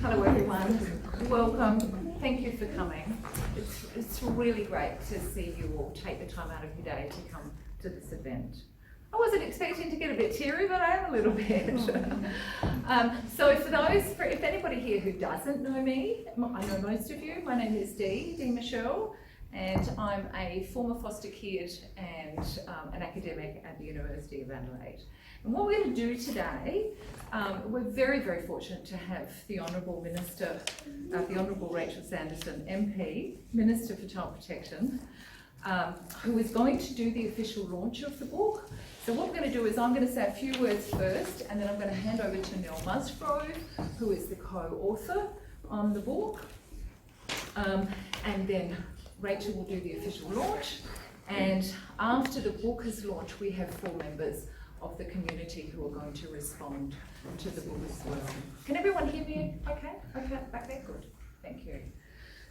Hello everyone, welcome, thank you for coming. It's really great to see you all take the time out of your day to come to this event. I wasn't expecting to get a bit teary, but I am a little bit. So if anybody here who doesn't know me, I know most of you, my name is Dee Michelle, and I'm a former foster kid and an academic at the University of Adelaide. And what we're going to do today, we're very, very fortunate to have the Honourable Minister, the Honourable Rachel Sanderson, MP, Minister for Child Protection, who is going to do the official launch of the book. So what we're going to do is I'm going to say a few words first, and then I'm going to hand over to Nell Musgrove, who is the co-author on the book, and then Rachel will do the official launch. And after the book is launched, we have 4 members of the community who are going to respond to the book as well. Can everyone hear me okay? Okay, back there, good, thank you.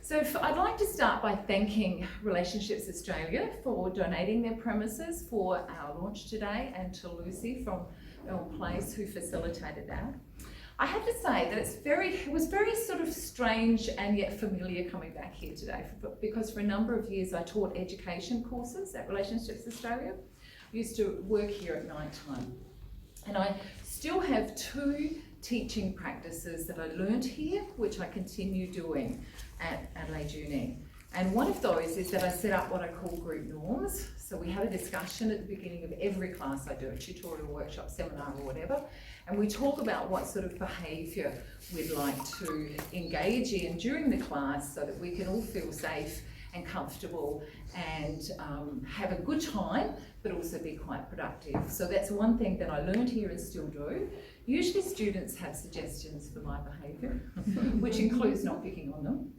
So I'd like to start by thanking Relationships Australia for donating their premises for our launch today, and to Lucy from Elm Place who facilitated that. I have to say that it was very sort of strange and yet familiar coming back here today, because for a number of years I taught education courses at Relationships Australia. I used to work here at night time, and I still have 2 teaching practices that I learned here, which I continue doing at Adelaide Uni. And one of those is that I set up what I call group norms. So we have a discussion at the beginning of every class I do, a tutorial, workshop, seminar or whatever, and we talk about what sort of behaviour we'd like to engage in during the class so that we can all feel safe and comfortable and have a good time, but also be quite productive. So that's one thing that I learned here and still do. Usually students have suggestions for my behaviour, which includes not picking on them.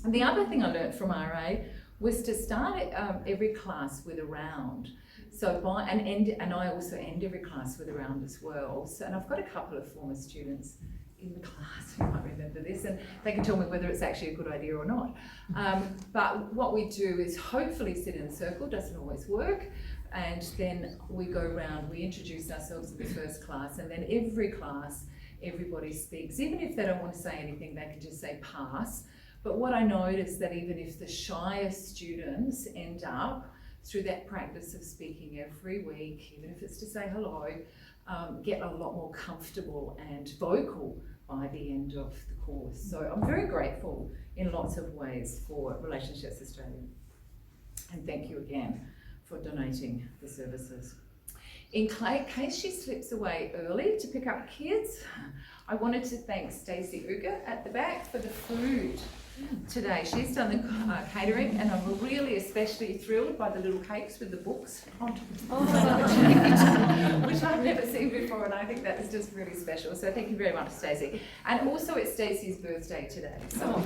And the other thing I learned from RA was to start every class with a round. So and I also end every class with a round as well. So, and I've got a couple of former students in the class who might remember this, and they can tell me whether it's actually a good idea or not. But what we do is hopefully sit in a circle, doesn't always work, and then we go around, we introduce ourselves in the first class, and then every class, everybody speaks. Even if they don't want to say anything, they can just say pass. But what I notice that even if the shyest students end up, through that practice of speaking every week, even if it's to say hello, get a lot more comfortable and vocal by the end of the course. So I'm very grateful in lots of ways for Relationships Australia. And thank you again for donating the services. In case she slips away early to pick up kids, I wanted to thank Stacey Uger at the back for the food today. She's done the catering, and I'm really especially thrilled by the little cakes with the books on top, which I've never seen before, and I think that is just really special. So thank you very much, Stacey. And also it's Stacey's birthday today. So,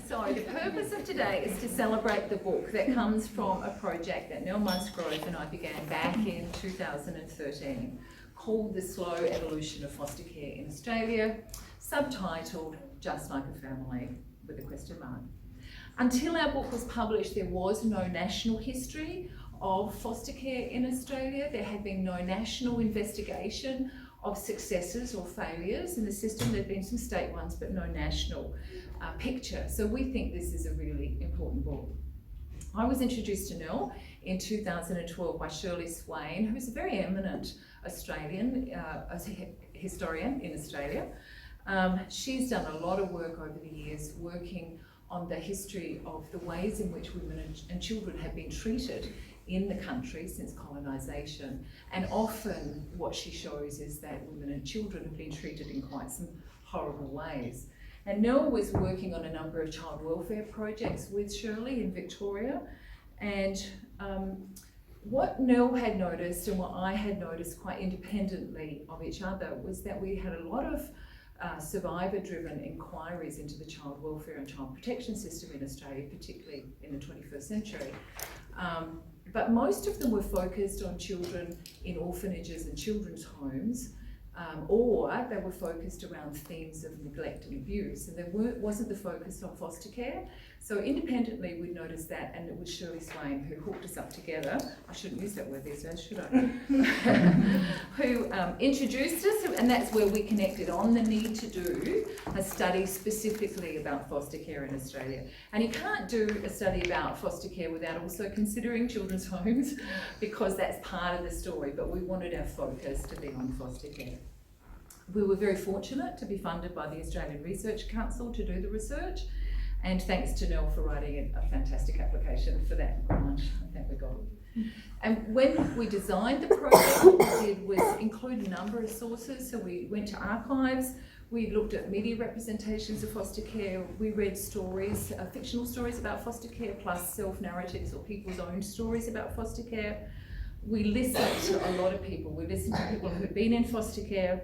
So the purpose of today is to celebrate the book that comes from a project that Nell Musgrove and I began back in 2013, called The Slow Evolution of Foster Care in Australia, subtitled Just Like a Family, with a question mark. Until our book was published, there was no national history of foster care in Australia. There had been no national investigation of successes or failures in the system. There had been some state ones, but no national picture. So we think this is a really important book. I was introduced to Nell in 2012 by Shirley Swain, who's a very eminent Australian historian in Australia. She's done a lot of work over the years working on the history of the ways in which women and children have been treated in the country since colonisation. And often what she shows is that women and children have been treated in quite some horrible ways. And Nell was working on a number of child welfare projects with Shirley in Victoria. And what Nell had noticed and what I had noticed quite independently of each other was that we had a lot of survivor-driven inquiries into the child welfare and child protection system in Australia, particularly in the 21st century. But most of them were focused on children in orphanages and children's homes, or they were focused around themes of neglect and abuse, and there wasn't the focus on foster care. So independently we noticed that, and it was Shirley Swain who hooked us up together. I shouldn't use that word these days, should I? Who introduced us, and that's where we connected on the need to do a study specifically about foster care in Australia. And you can't do a study about foster care without also considering children's homes, because that's part of the story, but we wanted our focus to be on foster care. We were very fortunate to be funded by the Australian Research Council to do the research, and thanks to Nell for writing a fantastic application for that grant that we got. And when we designed the project, what we did was include a number of sources. So we went to archives, we looked at media representations of foster care, we read stories, fictional stories about foster care, plus self-narratives or people's own stories about foster care. We listened to a lot of people. We listened to people who'd been in foster care,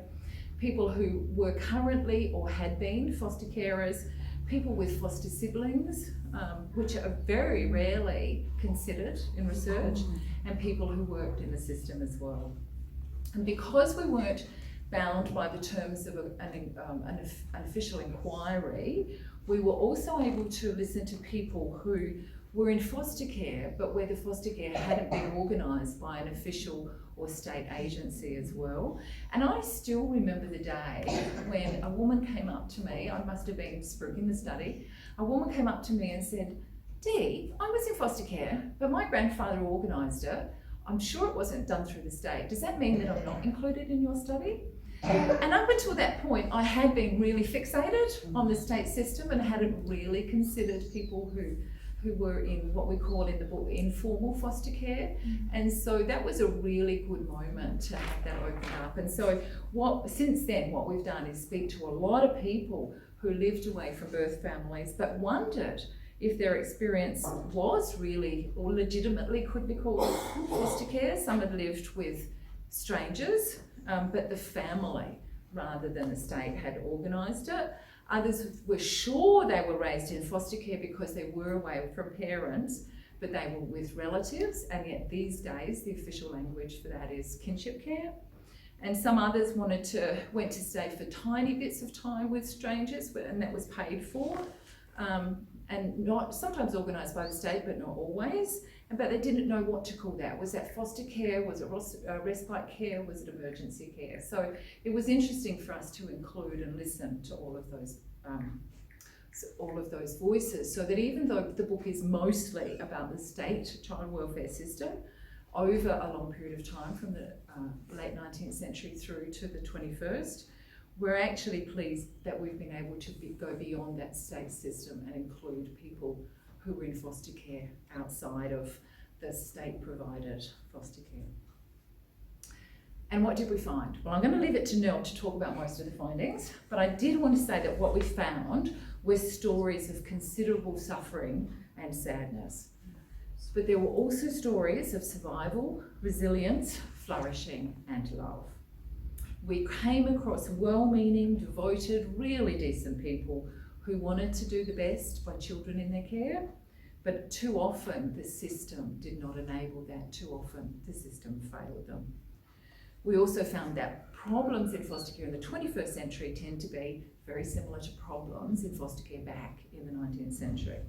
people who were currently or had been foster carers, people with foster siblings, which are very rarely considered in research, and people who worked in the system as well. And because we weren't bound by the terms of an official inquiry, we were also able to listen to people who were in foster care, but where the foster care hadn't been organised by an official or state agency as well. And I still remember the day when a woman came up to me, I must have been spruiking the study, a woman came up to me and said, Dee, I was in foster care, but my grandfather organised it. I'm sure it wasn't done through the state. Does that mean that I'm not included in your study? And up until that point, I had been really fixated on the state system and hadn't really considered people who were in what we call in the book informal foster care. And so that was a really good moment to have that open up. And so since then what we've done is speak to a lot of people who lived away from birth families but wondered if their experience was really or legitimately could be called foster care. Some had lived with strangers, but the family rather than the state had organised it. Others were sure they were raised in foster care because they were away from parents, but they were with relatives, and yet these days the official language for that is kinship care. And some others went to stay for tiny bits of time with strangers, and that was paid for, and not sometimes organised by the state, but not always. But they didn't know what to call that. Was that foster care? Was it respite care? Was it emergency care? So it was interesting for us to include and listen to all of those voices, so that even though the book is mostly about the state child welfare system over a long period of time from the late 19th century through to the 21st, we're actually pleased that we've been able to go beyond that state system and include people who were in foster care outside of the state-provided foster care. And what did we find? Well, I'm going to leave it to Nell to talk about most of the findings, but I did want to say that what we found were stories of considerable suffering and sadness. But there were also stories of survival, resilience, flourishing, and love. We came across well-meaning, devoted, really decent people who wanted to do the best by children in their care, but too often the system did not enable that. Too often the system failed them. We also found that problems in foster care in the 21st century tend to be very similar to problems in foster care back in the 19th century.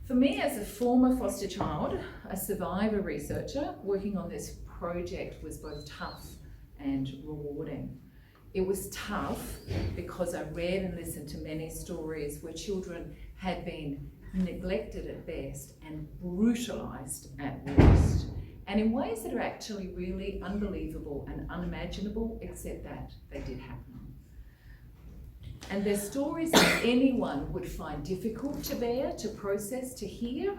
For me, as a former foster child, a survivor researcher, working on this project was both tough and rewarding. It was tough because I read and listened to many stories where children had been neglected at best and brutalised at worst, and in ways that are actually really unbelievable and unimaginable, except that they did happen. And they're stories that anyone would find difficult to bear, to process, to hear.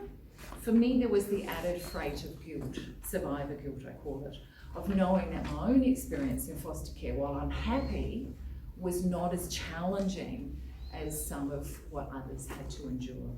For me, there was the added freight of guilt, survivor guilt I call it, of knowing that my own experience in foster care, while unhappy, was not as challenging as some of what others had to endure.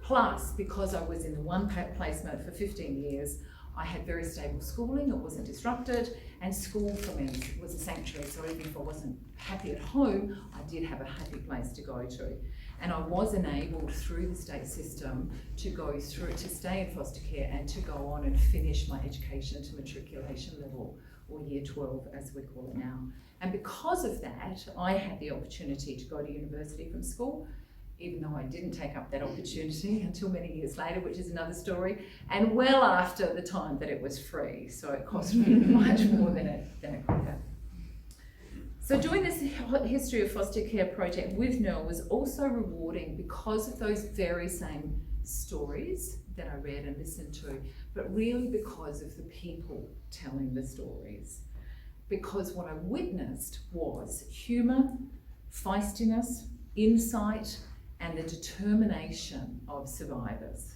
Plus, because I was in the one placement for 15 years, I had very stable schooling, it wasn't disrupted, and school for me was a sanctuary, so even if I wasn't happy at home, I did have a happy place to go to. And I was enabled through the state system to stay in foster care and to go on and finish my education to matriculation level, or Year 12 as we call it now. And because of that, I had the opportunity to go to university from school, even though I didn't take up that opportunity until many years later, which is another story, and well after the time that it was free. So it cost me much more than it could have. So doing this History of Foster Care project with Nell was also rewarding because of those very same stories that I read and listened to, but really because of the people telling the stories. Because what I witnessed was humour, feistiness, insight, and the determination of survivors.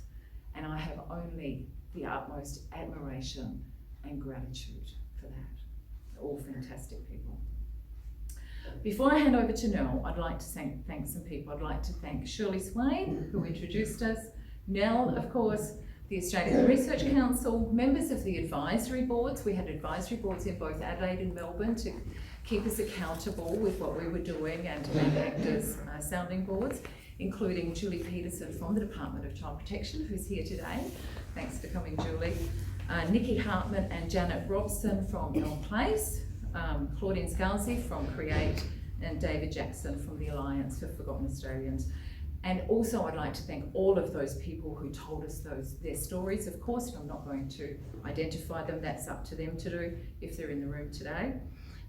And I have only the utmost admiration and gratitude for that. They're all fantastic people. Before I hand over to Nell, I'd like to thank some people. I'd like to thank Shirley Swain, who introduced us, Nell, of course, the Australian Research Council, members of the advisory boards. We had advisory boards in both Adelaide and Melbourne to keep us accountable with what we were doing and to act as sounding boards, including Julie Peterson from the Department of Child Protection, who's here today. Thanks for coming, Julie. Nikki Hartman and Janet Robson from Elm Place, Claudine Scalzi from Create, and David Jackson from the Alliance for Forgotten Australians. And also I'd like to thank all of those people who told us their stories, of course, and I'm not going to identify them, that's up to them to do if they're in the room today.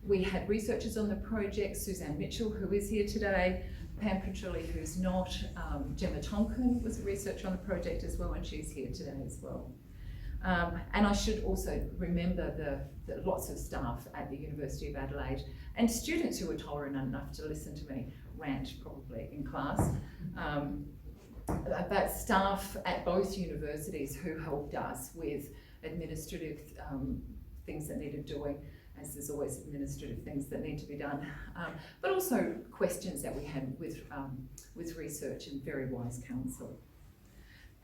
We had researchers on the project, Suzanne Mitchell, who is here today, Pam Petrilli, who's not, Gemma Tonkin was a researcher on the project as well, and she's here today as well. And I should also remember the lots of staff at the University of Adelaide and students who were tolerant enough to listen to me rant probably in class, but staff at both universities who helped us with administrative things that needed doing, as there's always administrative things that need to be done, but also questions that we had with research and very wise counsel.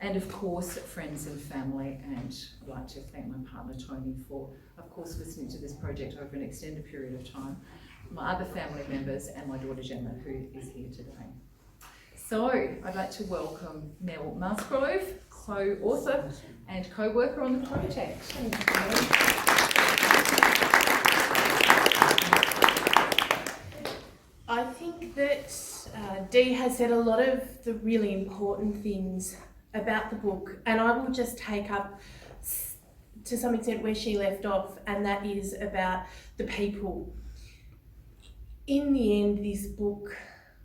And of course, friends and family, and I'd like to thank my partner Tony for, of course, listening to this project over an extended period of time, my other family members, and my daughter Gemma, who is here today. So I'd like to welcome Nell Musgrove, co-author and co-worker on the project. I think that Dee has said a lot of the really important things about the book, and I will just take up to some extent where she left off, and that is about the people. In the end, this book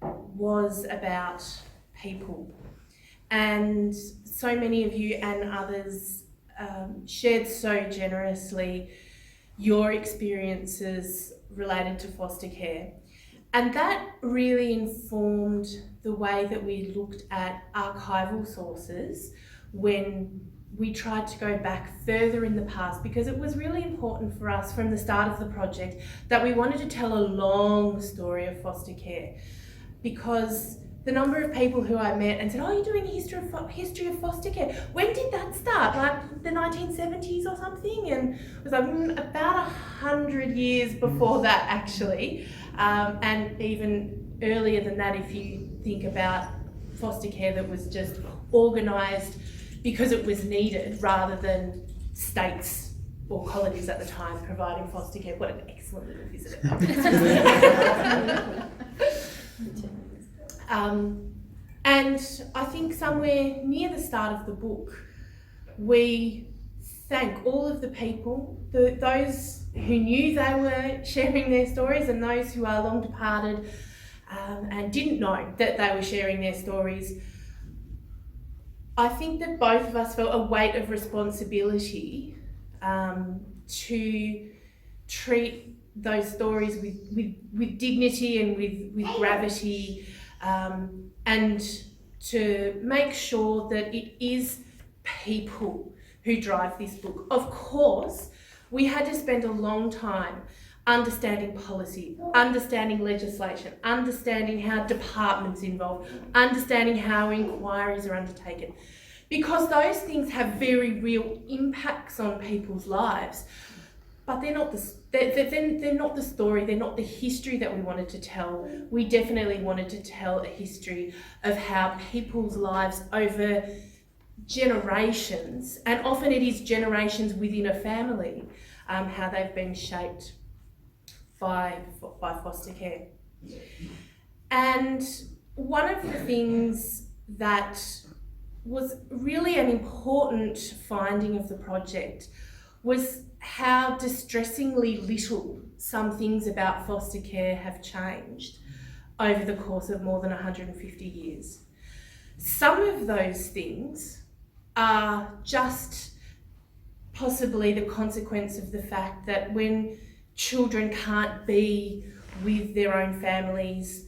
was about people, and so many of you and others shared so generously your experiences related to foster care. And that really informed the way that we looked at archival sources when we tried to go back further in the past, because it was really important for us from the start of the project that we wanted to tell a long story of foster care, because the number of people who I met and said, "Oh, you're doing a history of foster care. When did that start? Like the 1970s or something?" And it was like about 100 years before that, actually. And even earlier than that, if you think about foster care that was just organised because it was needed rather than states or colonies at the time providing foster care. What an excellent little visitor. And I think somewhere near the start of the book, we thank all of the people, those who knew they were sharing their stories and those who are long departed and didn't know that they were sharing their stories. I think that both of us felt a weight of responsibility to treat those stories with dignity and with gravity, and to make sure that it is people who drive this book. Of course, we had to spend a long time understanding policy, understanding legislation, understanding how departments involved, understanding how inquiries are undertaken, because those things have very real impacts on people's lives. But they're not the story, they're not the history that we wanted to tell. We definitely wanted to tell a history of how people's lives over generations, and often it is generations within a family, how they've been shaped by foster care. And one of the things that was really an important finding of the project was how distressingly little some things about foster care have changed over the course of more than 150 years. Some of those things are just possibly the consequence of the fact that when children can't be with their own families,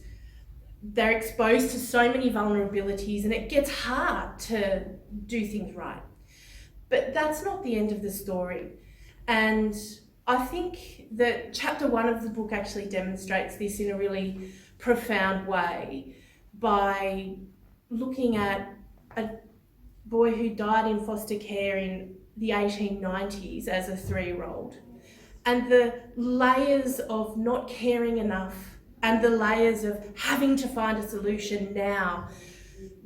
they're exposed to so many vulnerabilities and it gets hard to do things right. But that's not the end of the story. And I think that chapter 1 of the book actually demonstrates this in a really profound way by looking at a boy who died in foster care in the 1890s as a 3-year-old, and the layers of not caring enough and the layers of having to find a solution now,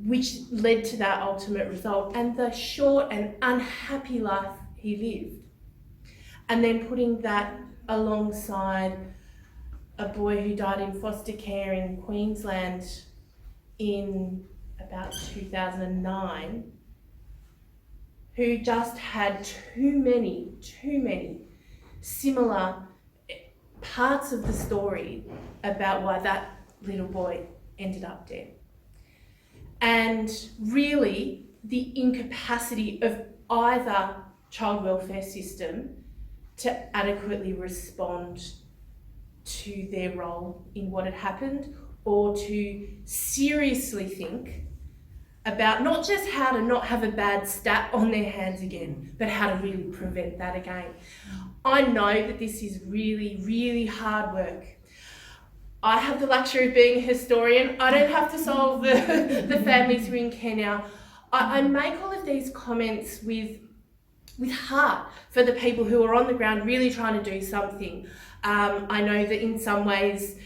which led to that ultimate result, and the short and unhappy life he lived. And then putting that alongside a boy who died in foster care in Queensland in about 2009, who just had too many similar parts of the story about why that little boy ended up dead. And really the incapacity of either child welfare system to adequately respond to their role in what had happened, or to seriously think about not just how to not have a bad stat on their hands again, but how to really prevent that again. I know that this is really, really hard work. I have the luxury of being a historian. I don't have to solve the families who are in care now. I make all of these comments with heart for the people who are on the ground really trying to do something. I know that in some ways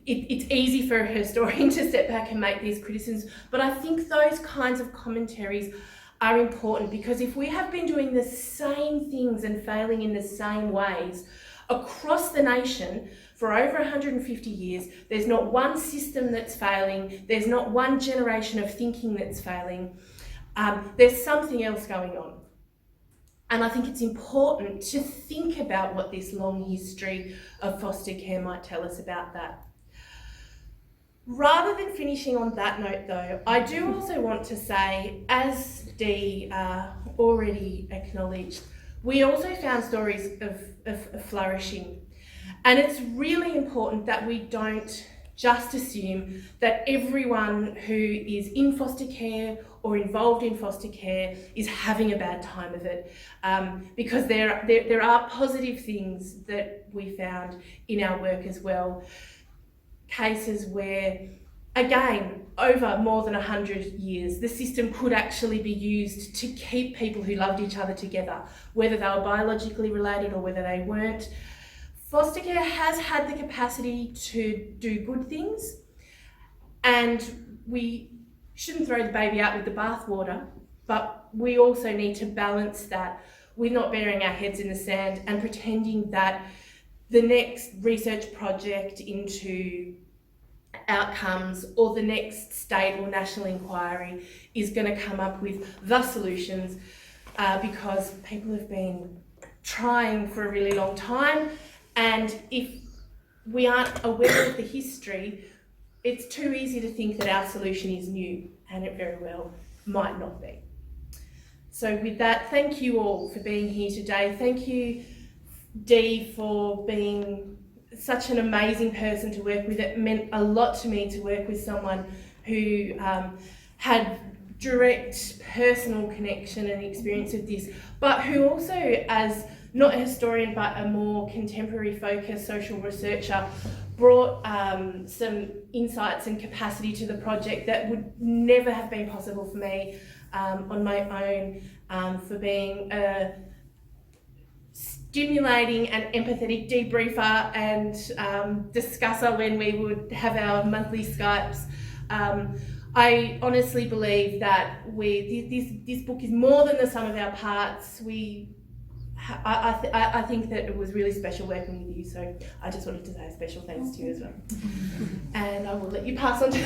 it's easy for a historian to step back and make these criticisms, but I think those kinds of commentaries are important, because if we have been doing the same things and failing in the same ways across the nation for over 150 years, there's not one system that's failing, there's not one generation of thinking that's failing, there's something else going on. And I think it's important to think about what this long history of foster care might tell us about that. Rather than finishing on that note though, I do also want to say, as Dee already acknowledged, we also found stories of flourishing. And it's really important that we don't just assume that everyone who is in foster care or involved in foster care is having a bad time of it, because there are positive things that we found in our work as well. Cases where, again, over more than 100 years, the system could actually be used to keep people who loved each other together, whether they were biologically related or whether they weren't. Foster care has had the capacity to do good things, and we shouldn't throw the baby out with the bathwater, but we also need to balance that with not burying our heads in the sand and pretending that the next research project into outcomes or the next state or national inquiry is going to come up with the solutions, because people have been trying for a really long time, and if we aren't aware of the history, it's too easy to think that our solution is new, and it very well might not be. So with that, thank you all for being here today. Thank you, Dee, for being such an amazing person to work with. It meant a lot to me to work with someone who had direct personal connection and experience with this, but who also, as not a historian but a more contemporary focused social researcher, brought some insights and capacity to the project that would never have been possible for me on my own, for being a stimulating and empathetic debriefer and discusser when we would have our monthly Skypes. I honestly believe that this book is more than the sum of our parts. I think that it was really special working with you, so I just wanted to say a special thanks to you as well. And I will let you pass on to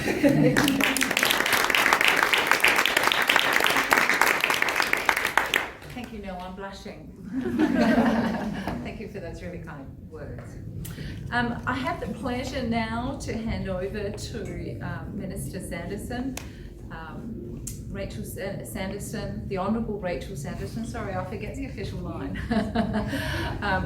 Thank you, Nell, I'm blushing. Thank you for those really kind words. I have the pleasure now to hand over to Minister Sanderson. Rachel Sanderson, the Honourable Rachel Sanderson, sorry I forget the official line,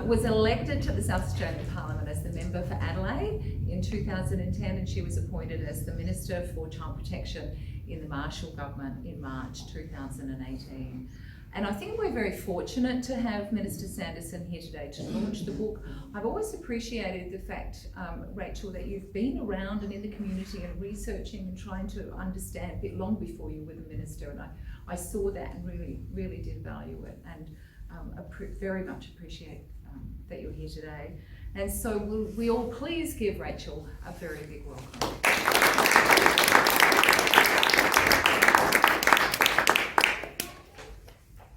was elected to the South Australian Parliament as the member for Adelaide in 2010, and she was appointed as the Minister for Child Protection in the Marshall government in March 2018. And I think we're very fortunate to have Minister Sanderson here today to launch the book. I've always appreciated the fact, Rachel, that you've been around and in the community and researching and trying to understand a bit long before you were the minister, and I saw that and really did value it, and very much appreciate that you're here today. And so will we all please give Rachel a very big welcome.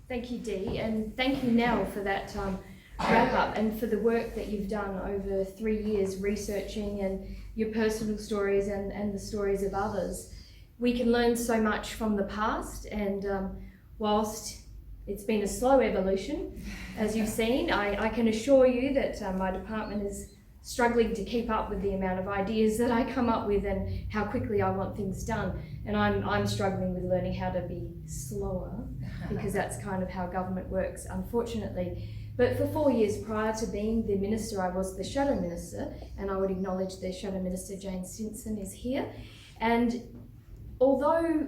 Thank you, Dee, and thank you, Nell, for that wrap up and for the work that you've done over 3 years researching and your personal stories and the stories of others. We can learn so much from the past, and whilst it's been a slow evolution, as you've seen, I can assure you that my department is struggling to keep up with the amount of ideas that I come up with and how quickly I want things done. And I'm struggling with learning how to be slower, because that's kind of how government works, unfortunately. But for 4 years prior to being the minister, I was the shadow minister, and I would acknowledge the shadow minister, Jane Stinson, is here. And although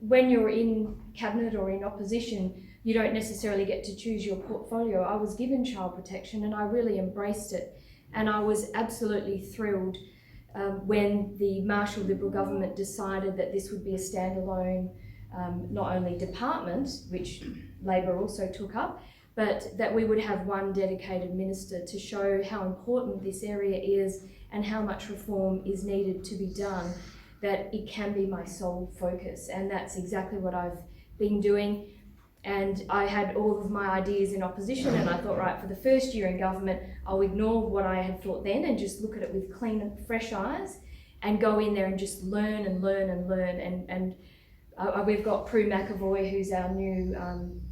when you're in cabinet or in opposition, you don't necessarily get to choose your portfolio, I was given child protection and I really embraced it. And I was absolutely thrilled when the Marshall Liberal government decided that this would be a standalone, not only department, which Labor also took up, but that we would have one dedicated minister to show how important this area is and how much reform is needed to be done, that it can be my sole focus. And that's exactly what I've been doing. And I had all of my ideas in opposition, and I thought, right, for the first year in government, I'll ignore what I had thought then and just look at it with clean and fresh eyes and go in there and just learn and learn and learn. And we've got Prue McAvoy, who's our new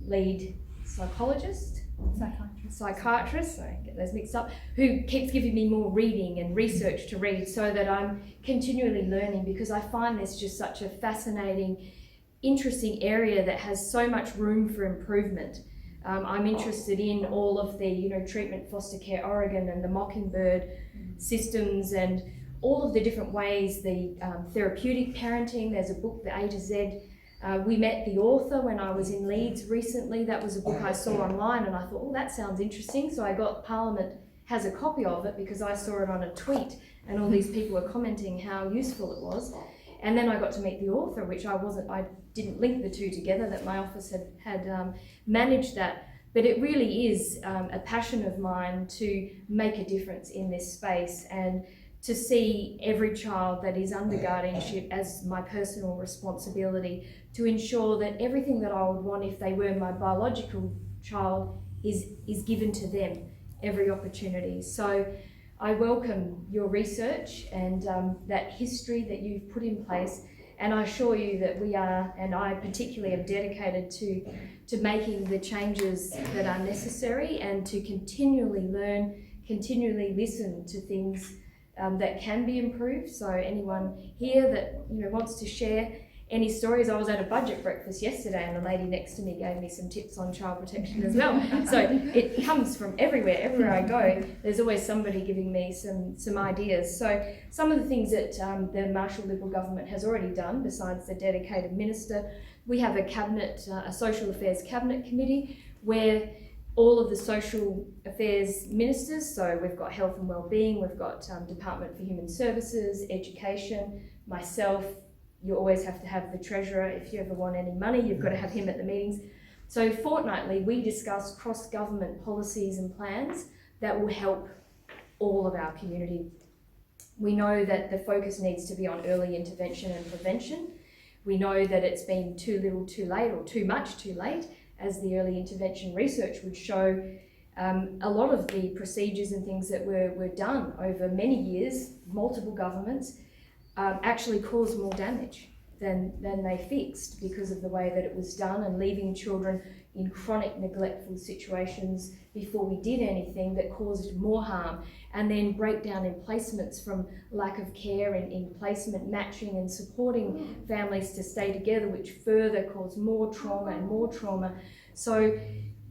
lead psychiatrist, sorry, get those mixed up, who keeps giving me more reading and research to read so that I'm continually learning, because I find this just such a fascinating, interesting area that has so much room for improvement. I'm interested in all of the, treatment foster care Oregon and the Mockingbird systems and all of the different ways, the therapeutic parenting. There's a book, the A to Z. We met the author when I was in Leeds recently. That was a book I saw online and I thought, oh, that sounds interesting. So I got Parliament has a copy of it because I saw it on a tweet and all these people were commenting how useful it was. And then I got to meet the author, which I didn't link the two together, that my office had managed that. But it really is a passion of mine to make a difference in this space and to see every child that is under guardianship as my personal responsibility to ensure that everything that I would want if they were my biological child is given to them, every opportunity. So I welcome your research and that history that you've put in place, and I assure you that we are, and I particularly am dedicated to making the changes that are necessary and to continually learn, continually listen to things that can be improved. So anyone here that wants to share any stories. I was at a budget breakfast yesterday and the lady next to me gave me some tips on child protection as well. So it comes from everywhere I go. There's always somebody giving me some ideas. So some of the things that the Marshall Liberal government has already done, besides the dedicated minister, we have a social affairs cabinet committee where all of the social affairs ministers, so we've got health and wellbeing, we've got Department for Human Services, education, myself. You always have to have the treasurer. If you ever want any money, you've got to have him at the meetings. So fortnightly, we discuss cross-government policies and plans that will help all of our community. We know that the focus needs to be on early intervention and prevention, We know that it's been too little too late, or too much too late, as the early intervention research would show. A lot of the procedures and things that were done over many years, multiple governments, actually caused more damage than they fixed, because of the way that it was done, and leaving children in chronic neglectful situations before we did anything that caused more harm, and then breakdown in placements from lack of care in placement matching and supporting families to stay together, which further caused more trauma and more trauma. So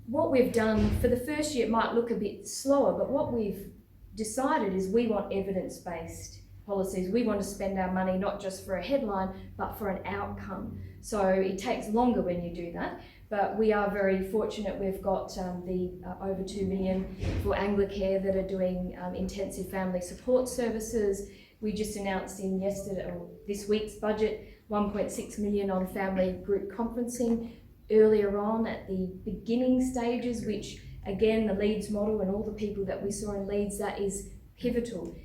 what we've done for the first year, it might look a bit slower, but what we've decided is we want evidence-based policies. We want to spend our money not just for a headline, but for an outcome. So it takes longer when you do that, but we are very fortunate. We've got the over 2 million for Anglicare that are doing intensive family support services. We just announced in this week's budget 1.6 million on family group conferencing earlier on at the beginning stages, which again, the Leeds model and all the people that we saw in Leeds, that is pivotal.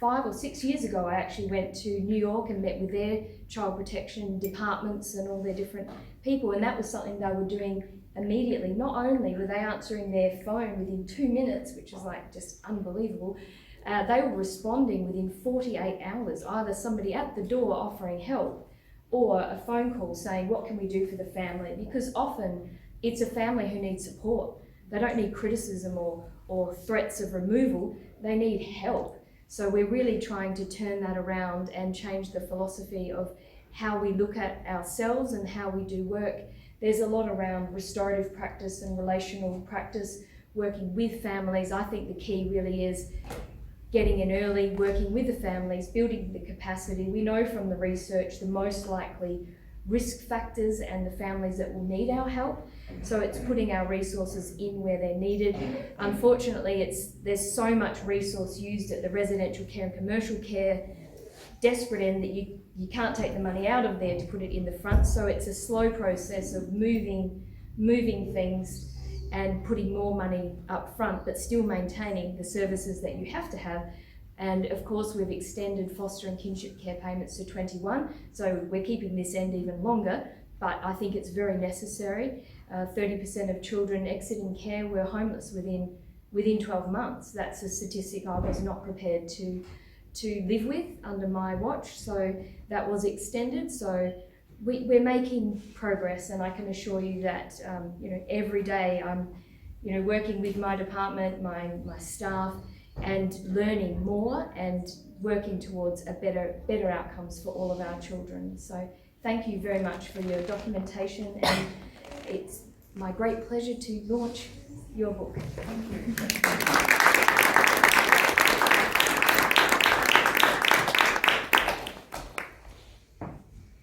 5 or 6 years ago, I actually went to New York and met with their child protection departments and all their different people, and that was something they were doing immediately. Not only were they answering their phone within 2 minutes, which is like just unbelievable, they were responding within 48 hours, either somebody at the door offering help or a phone call saying, what can we do for the family? Because often it's a family who needs support. They don't need criticism or threats of removal, they need help. So we're really trying to turn that around and change the philosophy of how we look at ourselves and how we do work. There's a lot around restorative practice and relational practice, working with families. I think the key really is getting in early, working with the families, building the capacity. We know from the research the most likely risk factors and the families that will need our help. So it's putting our resources in where they're needed. Unfortunately, there's so much resource used at the residential care and commercial care desperate end that you can't take the money out of there to put it in the front. So it's a slow process of moving things and putting more money up front, but still maintaining the services that you have to have. And of course, we've extended foster and kinship care payments to 21, so we're keeping this end even longer, but I think it's very necessary. 30% of children exiting care were homeless within 12 months. That's a statistic I was not prepared to live with under my watch, so that was extended. So we're making progress, and I can assure you that every day I'm working with my department, my staff, and learning more and working towards a better outcomes for all of our children. So thank you very much for your documentation, and it's my great pleasure to launch your book. Thank you.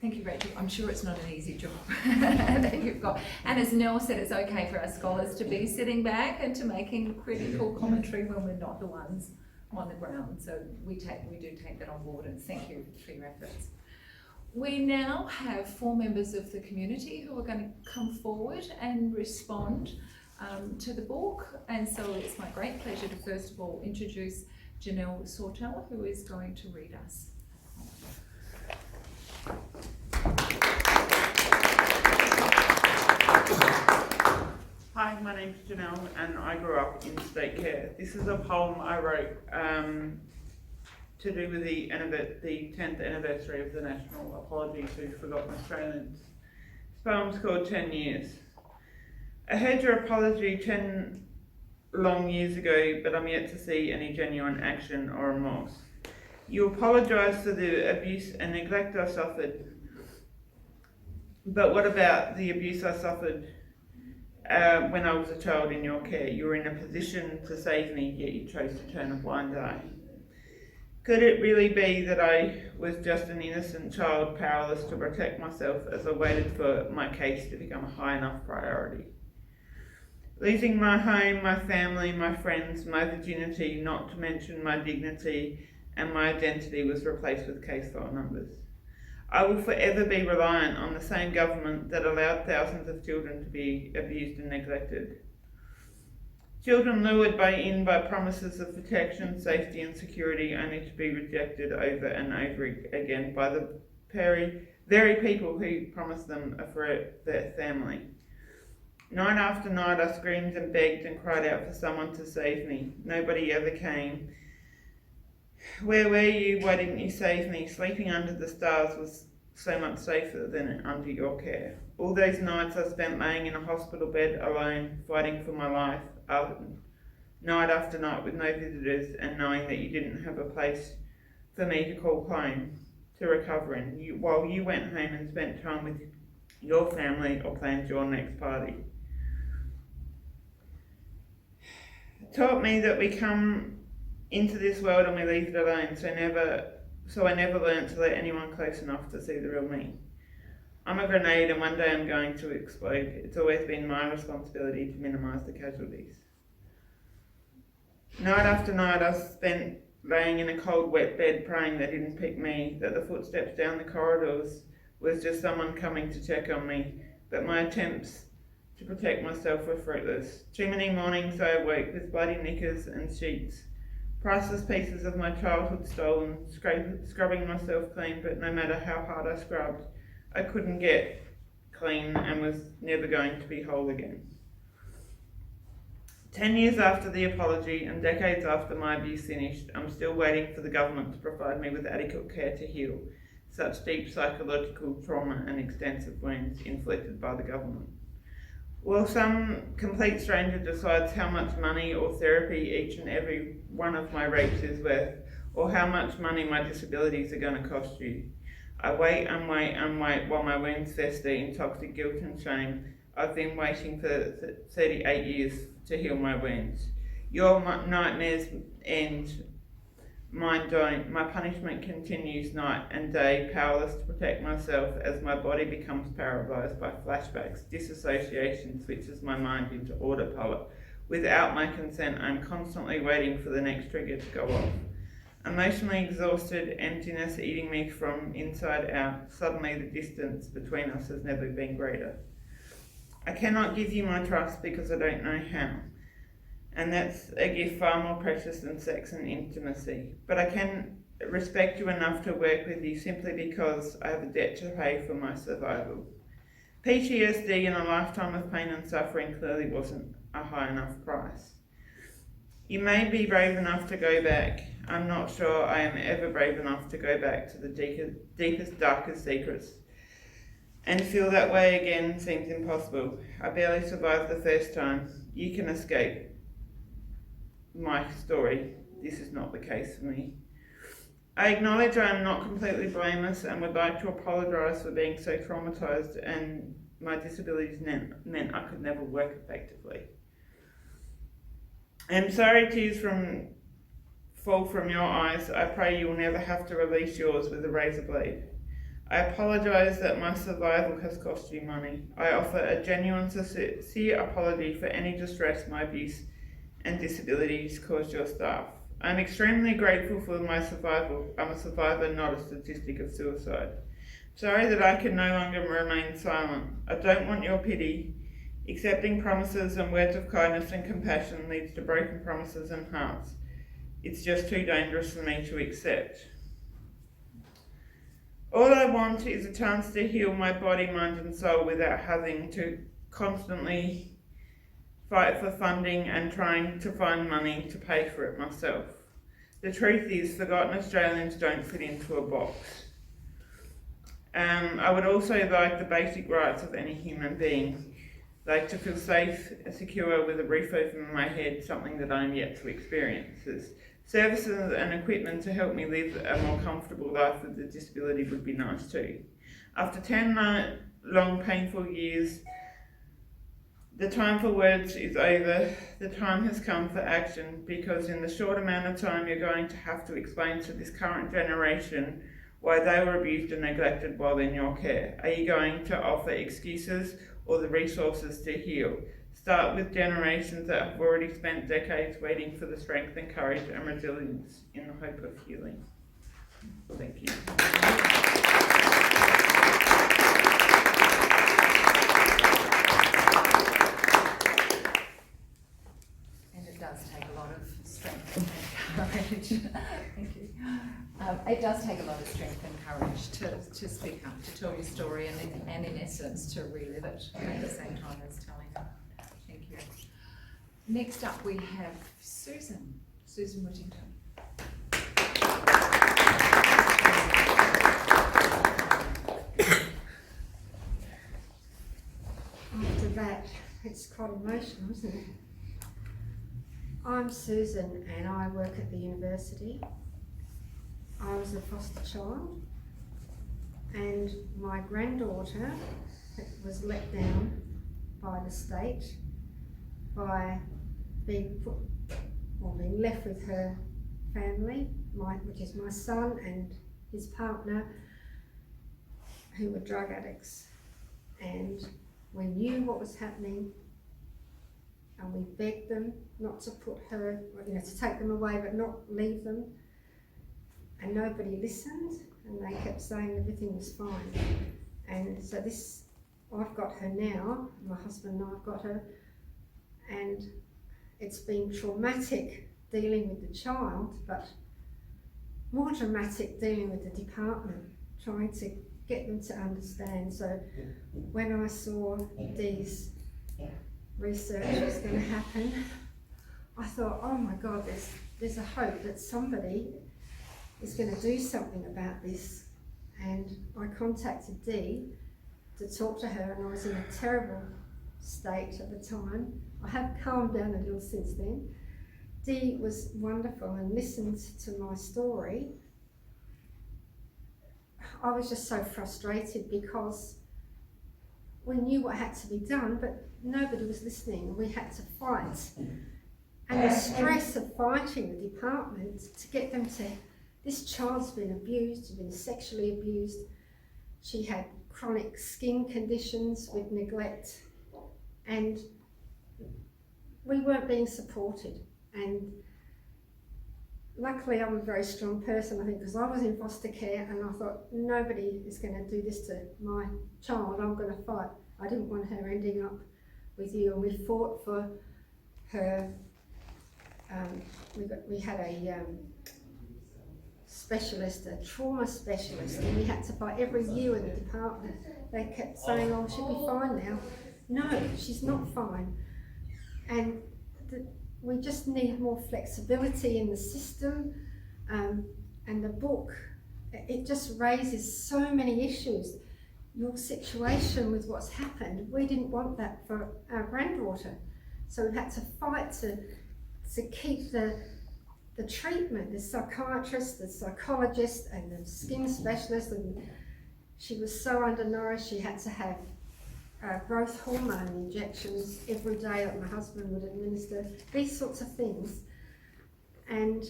Thank you, Rachel. I'm sure it's not an easy job that you've got. And as Nell said, it's okay for our scholars to be sitting back and to making critical commentary when we're not the ones on the ground. So we do take that on board, and thank you for your efforts. We now have 4 members of the community who are going to come forward and respond to the book. And so it's my great pleasure to first of all introduce Janelle Sortel, who is going to read us. Hi, my name's Janelle and I grew up in state care. This is a poem I wrote to do with the 10th anniversary of the National Apology to Forgotten Australians. This poem's called 10 Years. I heard your apology 10 long years ago, but I'm yet to see any genuine action or remorse. You apologised for the abuse and neglect I suffered, but what about the abuse I suffered when I was a child in your care? You were in a position to save me, yet you chose to turn a blind eye. Could it really be that I was just an innocent child, powerless to protect myself as I waited for my case to become a high enough priority? Losing my home, my family, my friends, my virginity, not to mention my dignity, and my identity was replaced with case file numbers. I will forever be reliant on the same government that allowed thousands of children to be abused and neglected. Children lured in by promises of protection, safety and security, only to be rejected over and over again by the very people who promised them for their family. Night after night I screamed and begged and cried out for someone to save me. Nobody ever came. Where were you? Why didn't you save me? Sleeping under the stars was so much safer than under your care. All those nights I spent laying in a hospital bed alone, fighting for my life, night after night with no visitors, and knowing that you didn't have a place for me to call home to recover in, while you went home and spent time with your family or planned your next party. It taught me that we come into this world and we leave it alone, so I never learnt to let anyone close enough to see the real me. I'm a grenade and one day I'm going to explode. It's always been my responsibility to minimise the casualties. Night after night I spent laying in a cold wet bed praying they didn't pick me, that the footsteps down the corridors was just someone coming to check on me, but my attempts to protect myself were fruitless. Too many mornings I awoke with bloody knickers and sheets, priceless pieces of my childhood stolen, scrubbing myself clean, but no matter how hard I scrubbed, I couldn't get clean and was never going to be whole again. 10 years after the apology and decades after my abuse finished, I'm still waiting for the government to provide me with adequate care to heal such deep psychological trauma and extensive wounds inflicted by the government. Well, some complete stranger decides how much money or therapy each and every one of my rapes is worth, or how much money my disabilities are going to cost you. I wait and wait and wait while my wounds fester in toxic guilt and shame. I've been waiting for 38 years to heal my wounds. Your nightmares end, mine don't. My punishment continues night and day, powerless to protect myself as my body becomes paralysed by flashbacks. Disassociation switches my mind into autopilot. Without my consent, I'm constantly waiting for the next trigger to go off. Emotionally exhausted, emptiness eating me from inside out. Suddenly the distance between us has never been greater. I cannot give you my trust because I don't know how. And that's a gift far more precious than sex and intimacy. But I can respect you enough to work with you simply because I have a debt to pay for my survival. PTSD and a lifetime of pain and suffering clearly wasn't a high enough price. You may be brave enough to go back. I'm not sure I am ever brave enough to go back to the deepest, darkest secrets. And feel that way again seems impossible. I barely survived the first time. You can escape my story. This is not the case for me. I acknowledge I am not completely blameless and would like to apologise for being so traumatised and my disabilities meant I could never work effectively. I'm sorry tears fall from your eyes. I pray you will never have to release yours with a razor blade. I apologise that my survival has cost you money. I offer a genuine, sincere apology for any distress my abuse and disabilities caused your staff. I'm extremely grateful for my survival. I'm a survivor, not a statistic of suicide. Sorry that I can no longer remain silent. I don't want your pity. Accepting promises and words of kindness and compassion leads to broken promises and hearts. It's just too dangerous for me to accept. All I want is a chance to heal my body, mind and soul without having to constantly fight for funding and trying to find money to pay for it myself. The truth is, forgotten Australians don't fit into a box. I would also like the basic rights of any human being, like to feel safe, secure with a roof over my head, something that I am yet to experience. Services and equipment to help me live a more comfortable life with a disability would be nice too. After 10 long painful years, the time for words is over. The time has come for action, because in the short amount of time you're going to have to explain to this current generation why they were abused and neglected while in your care. Are you going to offer excuses or the resources to heal? Start with generations that have already spent decades waiting for the strength and courage and resilience in the hope of healing. Thank you. And it does take a lot of strength and courage. Thank you. It does take a lot of strength and courage to speak up, to tell your story, and in essence to relive it at the same time as telling it. Thank you. Next up we have Susan Whittington. After that, it's quite emotional, isn't it? I'm Susan and I work at the university. I was a foster child and my granddaughter was let down by the state by being left with her family, which is my son and his partner, who were drug addicts. And we knew what was happening and we begged them not to put her, to take them away but not leave them. And nobody listened and they kept saying everything was fine. And so I've got her now, my husband and I've got her, and it's been traumatic dealing with the child, but more dramatic dealing with the department, trying to get them to understand. So when I saw Dee's research was going to happen, I thought, oh my God, there's a hope that somebody is going to do something about this. And I contacted Dee to talk to her, and I was in a terrible state at the time. I have calmed down a little since then. Dee was wonderful and listened to my story. I was just so frustrated because we knew what had to be done, but nobody was listening. We had to fight. And the stress of fighting the department to get them to, this child's been abused, she's been sexually abused. She had chronic skin conditions with neglect, and we weren't being supported. And luckily I'm a very strong person, I think, because I was in foster care and I thought, nobody is going to do this to my child, I'm going to fight. I didn't want her ending up with you, and we fought for her. We had a specialist, a trauma specialist, and we had to fight every year in the department. They kept saying, oh, she'll be fine now. No, she's not fine. And we just need more flexibility in the system, and the book, it just raises so many issues. Your situation with what's happened, we didn't want that for our granddaughter. So we had to fight to keep the treatment, the psychiatrist, the psychologist and the skin specialist, and she was so undernourished she had to have growth hormone injections every day that my husband would administer, these sorts of things. And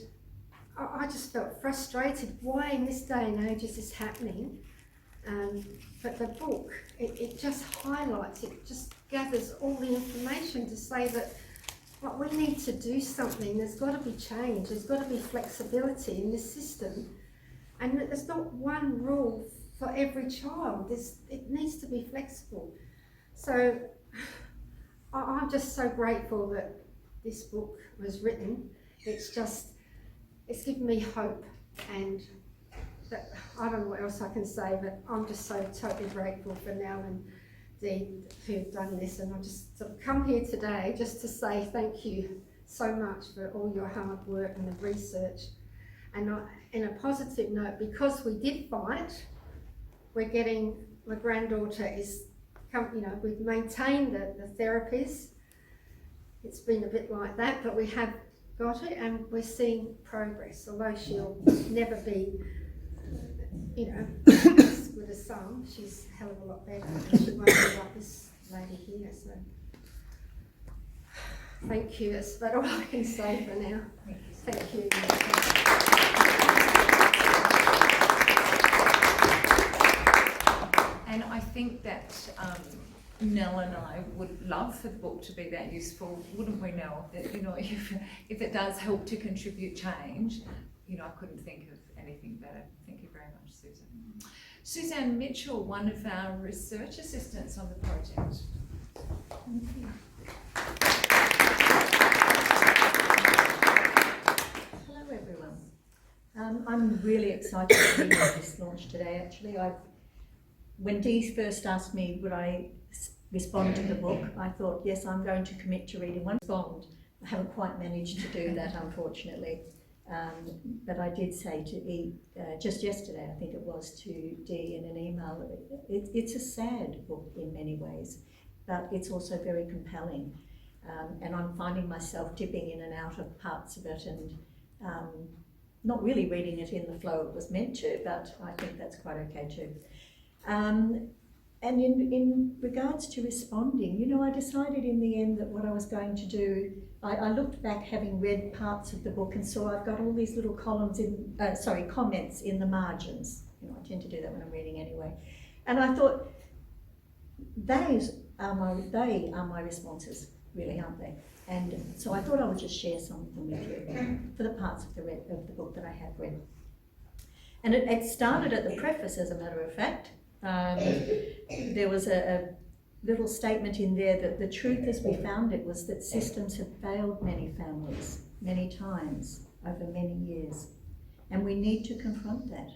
I just felt frustrated. Why in this day and age is this happening? But the book, it just highlights, it just gathers all the information to say that we need to do something. There's got to be change. There's got to be flexibility in this system. And there's not one rule for every child. It needs to be flexible. So I'm just so grateful that this book was written. It's given me hope, and that, I don't know what else I can say, but I'm just so totally grateful for Nell and Dee who've done this. And I just sort of come here today just to say thank you so much for all your hard work and the research. And in a positive note, because we did fight, we're getting, my granddaughter is, we've maintained the therapies. It's been a bit like that, but we have got it, and we're seeing progress. Although she'll never be, as good as some, she's a hell of a lot better, and she won't be like this lady here. So thank you. That's about all I can say for now. Thank you. And I think that Nell and I would love for the book to be that useful, wouldn't we, Nell? That, if it does help to contribute change, I couldn't think of anything better. Thank you very much, Susan. Suzanne Mitchell, one of our research assistants on the project. Thank you. I'm really excited to be at this launch today. Actually, when Dee first asked me would I respond to the book, I thought, yes, I'm going to commit to reading one. Respond. I haven't quite managed to do that, unfortunately. But I did say to E, just yesterday, I think it was, to Dee in an email, it's a sad book in many ways, but it's also very compelling. And I'm finding myself dipping in and out of parts of it and not really reading it in the flow it was meant to, but I think that's quite okay too. And in regards to responding, you know, I decided in the end that what I was going to do, I looked back having read parts of the book and saw I've got all these little comments in the margins. You know, I tend to do that when I'm reading anyway. And I thought, they are my responses, really, aren't they? And so I thought I would just share some of them with you for the parts of the book that I have read. And it started at the preface, as a matter of fact. There was a little statement in there that the truth as we found it was that systems have failed many families many times over many years, and we need to confront that.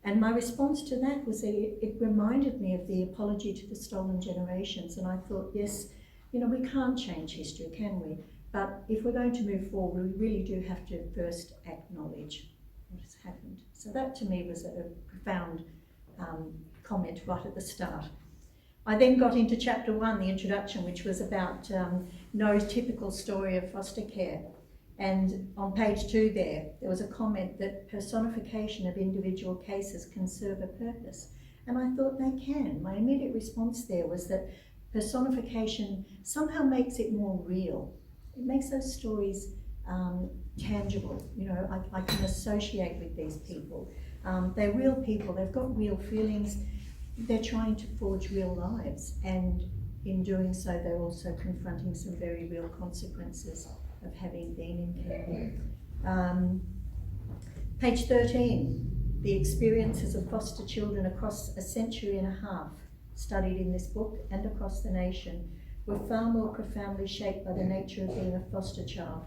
And my response to that was that it reminded me of the apology to the stolen generations, and I thought, yes, you know, we can't change history, can we? But if we're going to move forward, we really do have to first acknowledge what has happened. So that to me was a profound comment right at the start. I then got into chapter 1, the introduction, which was about no typical story of foster care. And on page 2 there was a comment that personification of individual cases can serve a purpose. And I thought they can. My immediate response there was that personification somehow makes it more real. It makes those stories tangible. You know, I can associate with these people. They're real people, they've got real feelings, they're trying to forge real lives, and in doing so they're also confronting some very real consequences of having been in care. Page 13, the experiences of foster children across a century and a half studied in this book and across the nation were far more profoundly shaped by the nature of being a foster child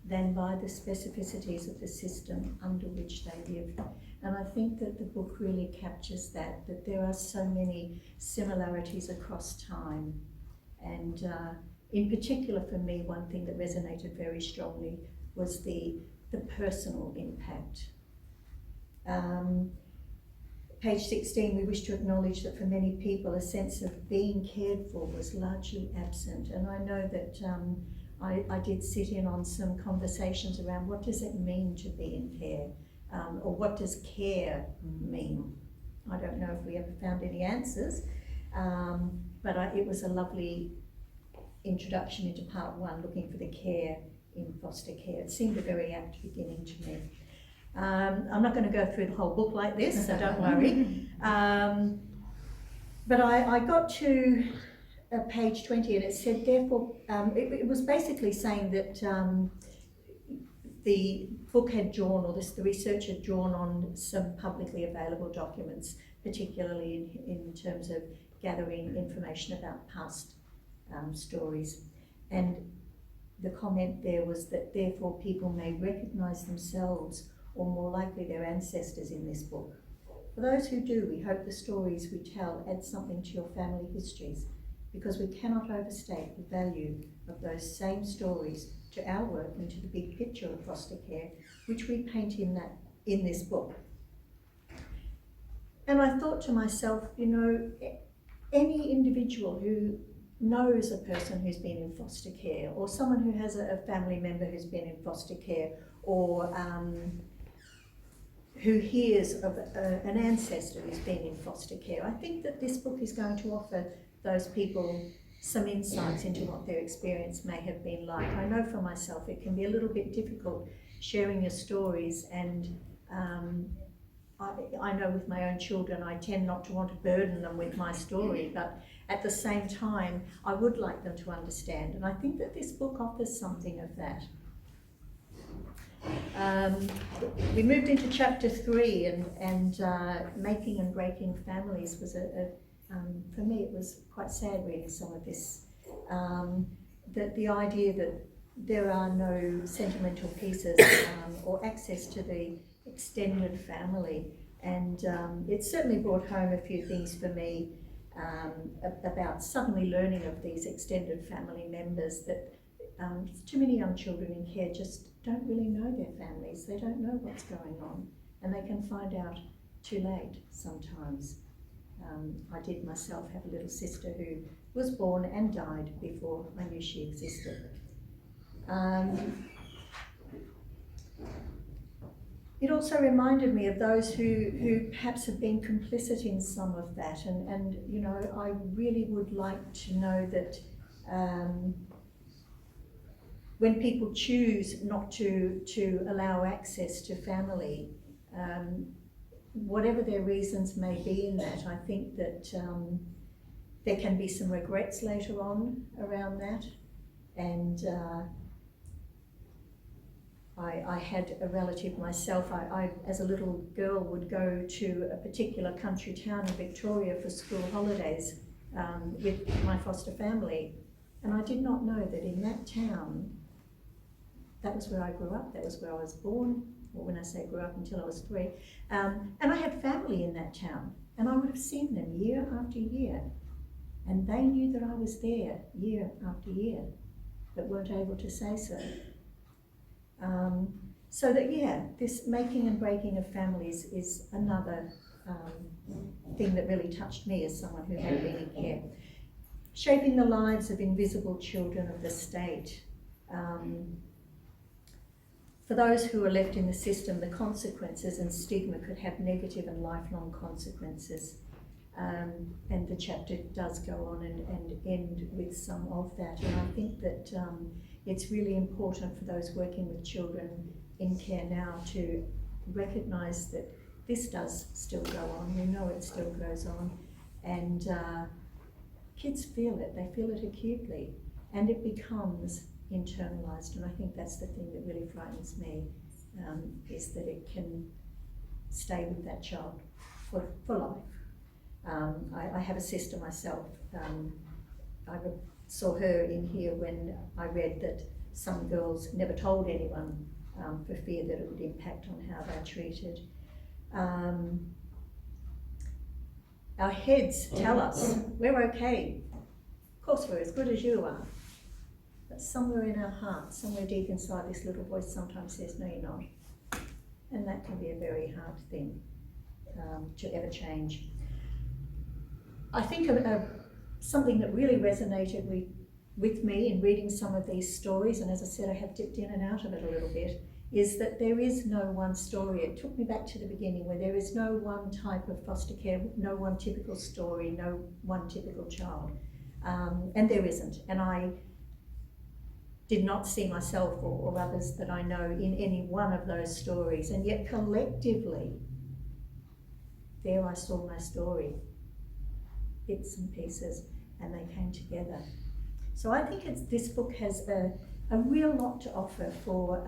than by the specificities of the system under which they lived. And I think that the book really captures that there are so many similarities across time. And in particular for me, one thing that resonated very strongly was the personal impact. Page 16, we wish to acknowledge that for many people a sense of being cared for was largely absent. And I know that I did sit in on some conversations around what does it mean to be in care, or what does care mean? I don't know if we ever found any answers, but it was a lovely introduction into part 1, looking for the care in foster care. It seemed a very apt beginning to me. I'm not going to go through the whole book like this, so don't worry. But I got to page 20 and it said, therefore, it was basically saying that the book had drawn, or the research had drawn on some publicly available documents, particularly in terms of gathering information about past stories. And the comment there was that therefore people may recognise themselves or more likely their ancestors in this book. For those who do, we hope the stories we tell add something to your family histories, because we cannot overstate the value of those same stories to our work and to the big picture of foster care, which we paint in this book. And I thought to myself, you know, any individual who knows a person who's been in foster care, or someone who has a family member who's been in foster care, or who hears of an ancestor who's been in foster care, I think that this book is going to offer those people some insights into what their experience may have been like. I know for myself it can be a little bit difficult sharing your stories, and I know with my own children I tend not to want to burden them with my story, but at the same time I would like them to understand, and I think that this book offers something of that. We moved into chapter 3, and making and breaking families was for me it was quite sad reading some of this. That the idea that there are no sentimental pieces or access to the extended family. And it certainly brought home a few things for me about suddenly learning of these extended family members that too many young children in care just don't really know their families. They don't know what's going on, and they can find out too late sometimes. I did myself have a little sister who was born and died before I knew she existed. It also reminded me of those who perhaps have been complicit in some of that, and you know, I really would like to know that when people choose not to allow access to family, whatever their reasons may be in that, I think that there can be some regrets later on around that. And I had a relative myself. I, as a little girl, would go to a particular country town in Victoria for school holidays with my foster family. And I did not know that in that town, that was where I grew up, that was where I was born, or when I say grew up, until I was 3. And I had family in that town, and I would have seen them year after year. And they knew that I was there year after year, but weren't able to say so. So that, yeah, this making and breaking of families is another thing that really touched me as someone who had been in care. Shaping the lives of invisible children of the state. For those who are left in the system, the consequences and stigma could have negative and lifelong consequences. And the chapter does go on and end with some of that. And I think that it's really important for those working with children in care now to recognise that this does still go on. We know it still goes on. And kids feel it, they feel it acutely. And it becomes internalised. And I think that's the thing that really frightens me, is that it can stay with that child for life. I have a sister myself. I saw her in here when I read that some girls never told anyone for fear that it would impact on how they're treated. Our heads tell us we're okay. Of course we're as good as you are. But somewhere in our hearts, somewhere deep inside, this little voice sometimes says, no, you're not. And that can be a very hard thing to ever change. I think something that really resonated with me in reading some of these stories, and as I said, I have dipped in and out of it a little bit, is that there is no one story. It took me back to the beginning, where there is no one type of foster care, no one typical story, no one typical child. And there isn't. And I did not see myself or others that I know in any one of those stories. And yet collectively, there I saw my story. Bits and pieces, and they came together. So I think this book has a real lot to offer for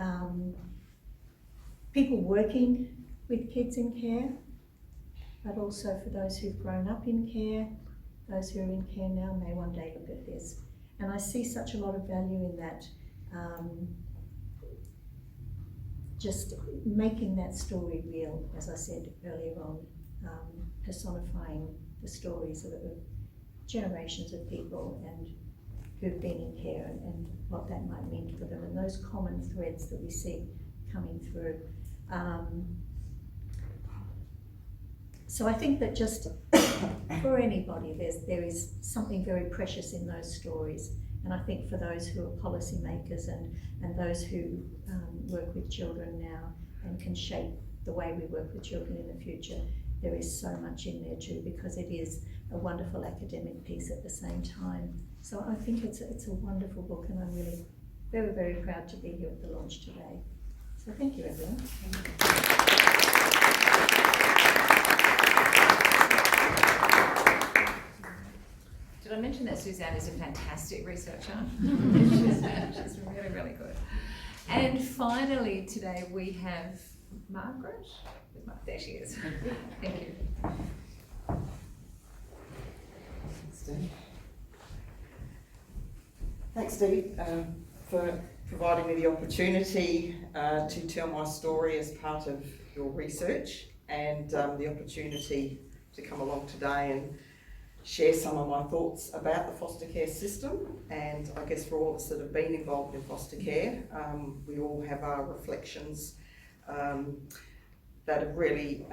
people working with kids in care, but also for those who've grown up in care, those who are in care now may one day look at this. And I see such a lot of value in that, just making that story real, as I said earlier on, personifying the stories of generations of people and who've been in care and what that might mean for them, and those common threads that we see coming through. So I think that just for anybody, there is something very precious in those stories. And I think for those who are policymakers and those who work with children now and can shape the way we work with children in the future, there is so much in there too, because it is a wonderful academic piece at the same time. So I think it's a wonderful book, and I'm really very, very proud to be here at the launch today. So thank you, everyone. Did I mention that Suzanne is a fantastic researcher? She's really, really good. And finally today we have Margaret. There she is. Thank you. Thanks, Dee, for providing me the opportunity to tell my story as part of your research, and the opportunity to come along today and share some of my thoughts about the foster care system. And I guess for all of us that have been involved in foster care, we all have our reflections that have really,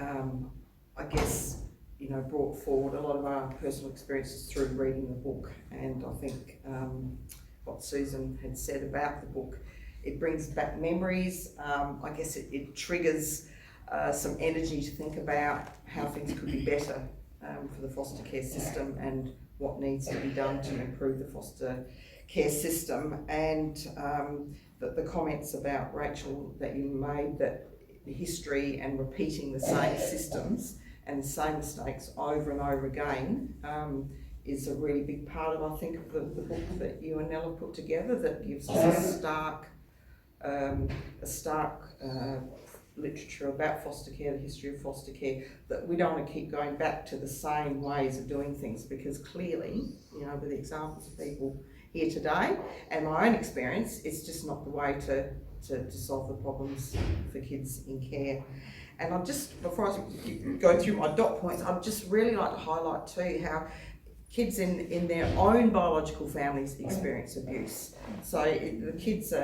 I guess, you know, brought forward a lot of our personal experiences through reading the book. And I think what Susan had said about the book, it brings back memories. I guess it triggers some energy to think about how things could be better for the foster care system and what needs to be done to improve the foster care system. And the comments about Rachel that you made, that the history and repeating the same systems and the same mistakes over and over again is a really big part of, I think, of the book that you and Nell have put together, that gives us a stark literature about foster care, the history of foster care, that we don't want to keep going back to the same ways of doing things, because clearly, you know, with the examples of people here today and my own experience, it's just not the way to solve the problems for kids in care. And I'll just, before I go through my dot points, I'd just really like to highlight too how kids in their own biological families experience abuse. So the kids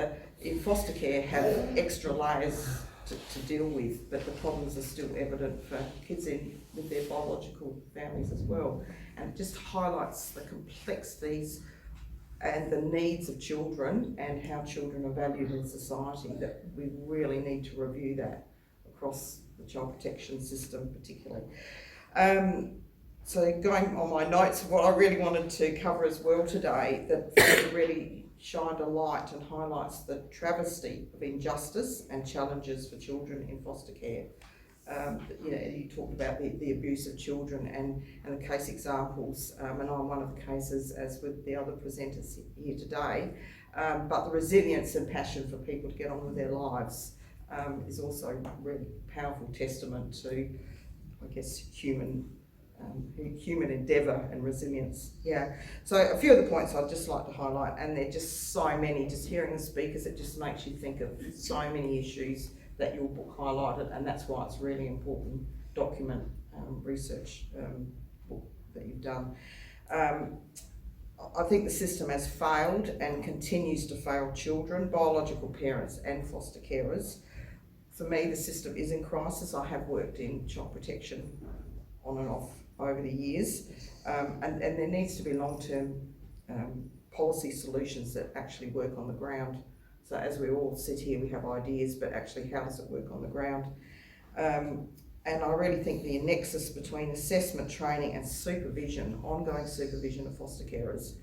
in foster care have extra layers to deal with, but the problems are still evident for kids with their biological families as well. And it just highlights the complexities and the needs of children and how children are valued in society, that we really need to review that across the child protection system particularly. So going on my notes, what I really wanted to cover as well today, that really shined a light and highlights the travesty of injustice and challenges for children in foster care. You know, you talked about the abuse of children and the case examples, and I'm one of the cases, as with the other presenters here today, but the resilience and passion for people to get on with their lives is also a really powerful testament to, I guess, human endeavour and resilience. Yeah, so a few of the points I'd just like to highlight, and they're just so many, just hearing the speakers, it just makes you think of so many issues that your book highlighted, and that's why it's a really important document, research book that you've done. I think the system has failed and continues to fail children, biological parents and foster carers. For me, the system is in crisis. I have worked in child protection on and off over the years, and there needs to be long-term policy solutions that actually work on the ground. So as we all sit here, we have ideas, but actually how does it work on the ground? And I really think the nexus between assessment, training and supervision, ongoing supervision of foster carers,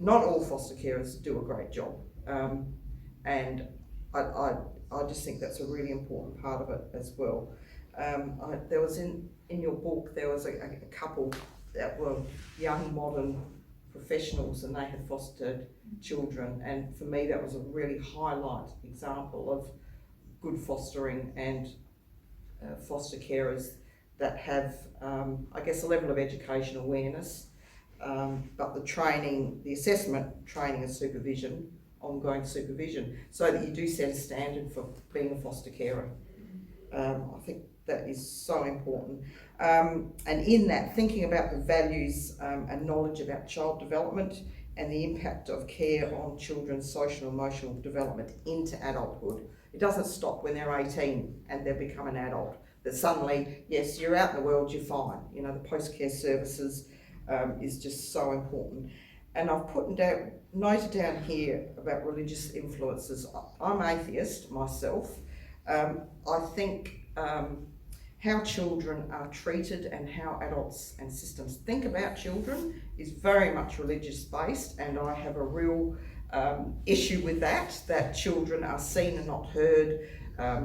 not all foster carers do a great job, and I just think that's a really important part of it as well. There was in your book, there was a couple that were young modern professionals, and they had fostered children, and for me that was a really highlight example of good fostering and foster carers that have, I guess, a level of education awareness, but the training, the assessment, training and supervision, ongoing supervision, so that you do set a standard for being a foster carer. I think that is so important. And in that, thinking about the values and knowledge about child development and the impact of care on children's social and emotional development into adulthood. It doesn't stop when they're 18 and they've become an adult, that suddenly, yes, you're out in the world, you're fine. You know, the post-care services is just so important. And I've noted down here about religious influences. I'm atheist myself. I think how children are treated and how adults and systems think about children is very much religious based, and I have a real issue with that children are seen and not heard,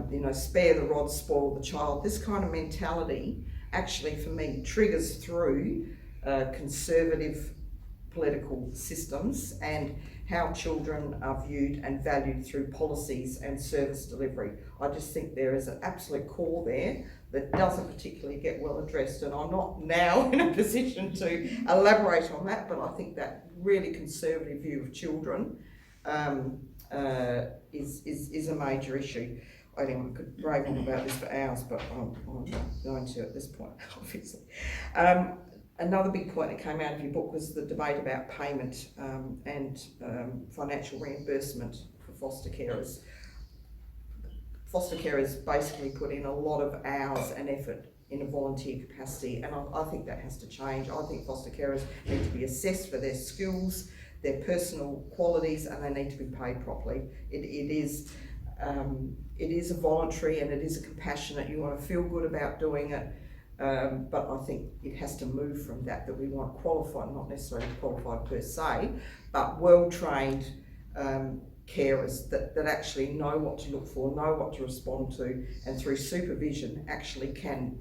you know, spare the rod, spoil the child. This kind of mentality actually for me triggers through conservative political systems and how children are viewed and valued through policies and service delivery. I just think there is an absolute core there that doesn't particularly get well addressed, and I'm not now in a position to elaborate on that, but I think that really conservative view of children is a major issue. I think I could rave on about this for hours, but I'm not going to at this point, obviously. Another big point that came out of your book was the debate about payment and financial reimbursement for foster carers. Foster carers basically put in a lot of hours and effort in a volunteer capacity, and I think that has to change. I think foster carers need to be assessed for their skills, their personal qualities, and they need to be paid properly. It is a voluntary and it is a compassionate, you want to feel good about doing it, but I think it has to move from that we want qualified, not necessarily qualified per se, but well-trained carers that actually know what to look for, know what to respond to, and through supervision actually can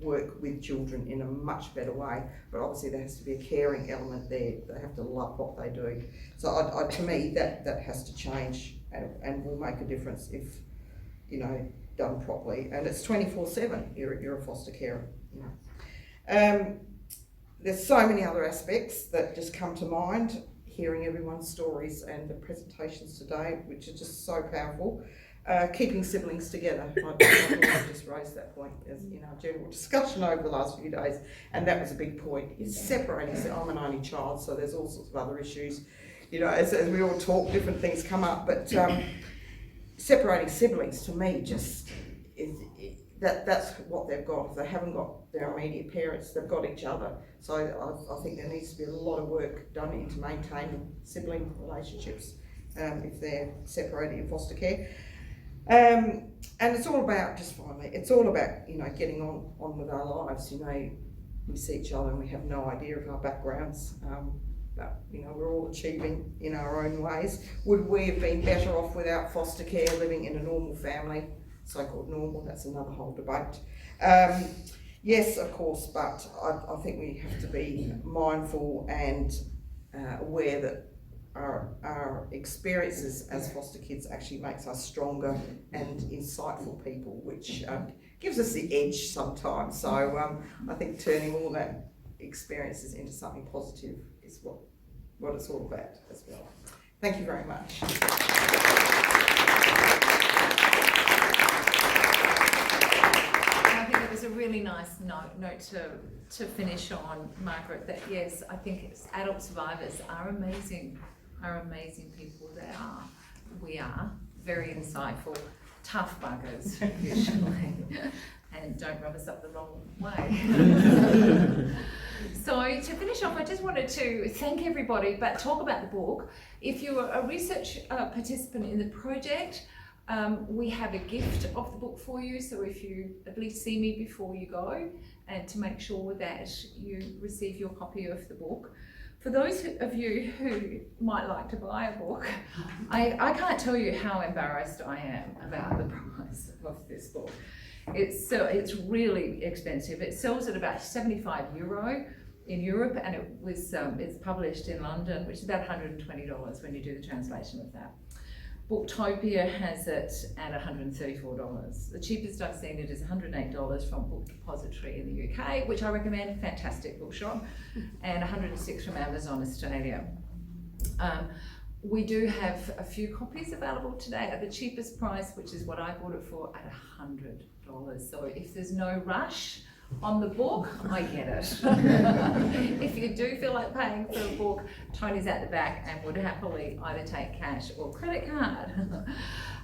work with children in a much better way. But obviously there has to be a caring element there. They have to love what they do. So to me that has to change and will make a difference if, you know, done properly. And it's 24/7. You're a foster carer. You know. There's so many other aspects that just come to mind, hearing everyone's stories and the presentations today, which are just so powerful. Keeping siblings together. I just raised that point as in our general discussion over the last few days, and that was a big point. Is separating. I'm an only child, so there's all sorts of other issues. You know, as we all talk, different things come up, but separating siblings to me just that's what they've got. If they haven't got their immediate parents, they've got each other. So I think there needs to be a lot of work done into maintaining sibling relationships if they're separated in foster care. And it's all about, just finally, it's all about, you know, getting on with our lives. You know, we see each other and we have no idea of our backgrounds, but, you know, we're all achieving in our own ways. Would we have been better off without foster care, living in a normal family? So-called normal, that's another whole debate. Yes, of course, but I think we have to be mindful and aware that our experiences as foster kids actually makes us stronger and insightful people, which gives us the edge sometimes. So I think turning all that experiences into something positive is what it's all about as well. Thank you very much. I think it was a really nice note to finish on, Margaret, that yes, I think adult survivors are amazing people. We are very insightful, tough buggers usually, and don't rub us up the wrong way. So to finish off, I just wanted to thank everybody, but talk about the book. If you're a research participant in the project, we have a gift of the book for you, so if you at least see me before you go, and to make sure that you receive your copy of the book. For those of you who might like to buy a book, I can't tell you how embarrassed I am about the price of this book. It's really expensive. It sells at about €75 in Europe, and it's published in London, which is about $120 when you do the translation of that. Booktopia has it at $134. The cheapest I've seen it is $108 from Book Depository in the UK, which I recommend, fantastic bookshop, and $106 from Amazon Australia. We do have a few copies available today at the cheapest price, which is what I bought it for, at $100. So if there's no rush on the book, I get it. If you do feel like paying for a book, Tony's at the back and would happily either take cash or credit card.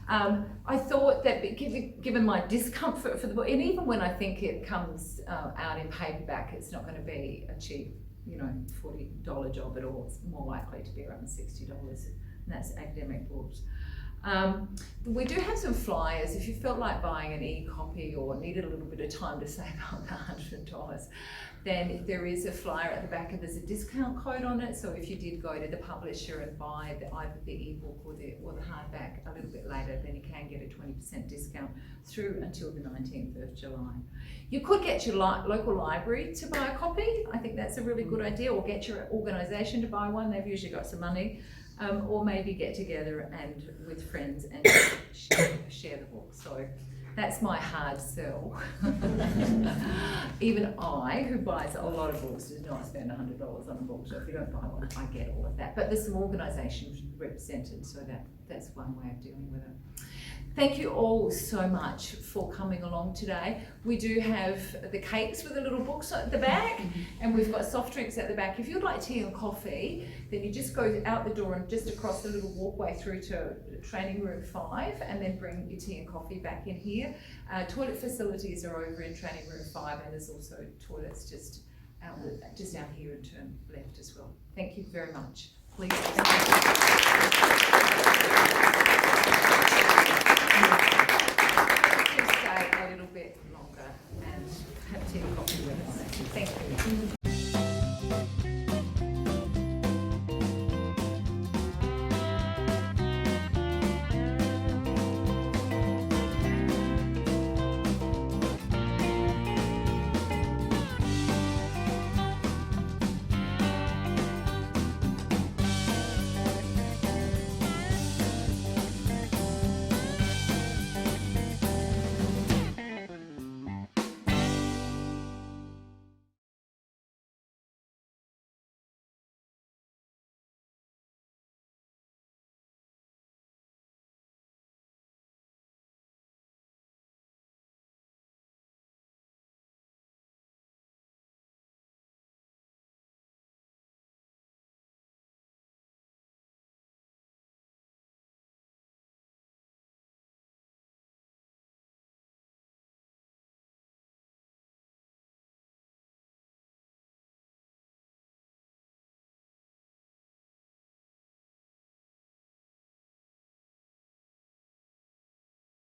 I thought that given my discomfort for the book, and even when I think it comes out in paperback, it's not going to be a cheap, you know, $40 job at all. It's more likely to be around $60, and that's academic books. We do have some flyers. If you felt like buying an e-copy or needed a little bit of time to save up the $100, then there is a flyer at the back and there's a discount code on it. So if you did go to the publisher and buy either the e-book or the hardback a little bit later, then you can get a 20% discount through until the 19th of July. You could get your local library to buy a copy. I think that's a really good idea, or get your organisation to buy one. They've usually got some money. Or maybe get together and with friends and share the book. So That's my hard sell. Even I, who buys a lot of books, does not spend $100 on a book. So if you don't buy one, I get all of that. But there's some organisations represented, so that's one way of dealing with it. Thank you all so much for coming along today. We do have the cakes with the little books at the back, and we've got soft drinks at the back. If you'd like tea and coffee, then you just go out the door and just across the little walkway through to training room 5, and then bring your tea and coffee back in here. Toilet facilities are over in training room 5, and there's also toilets just out here and turn left as well. Thank you very much. Please.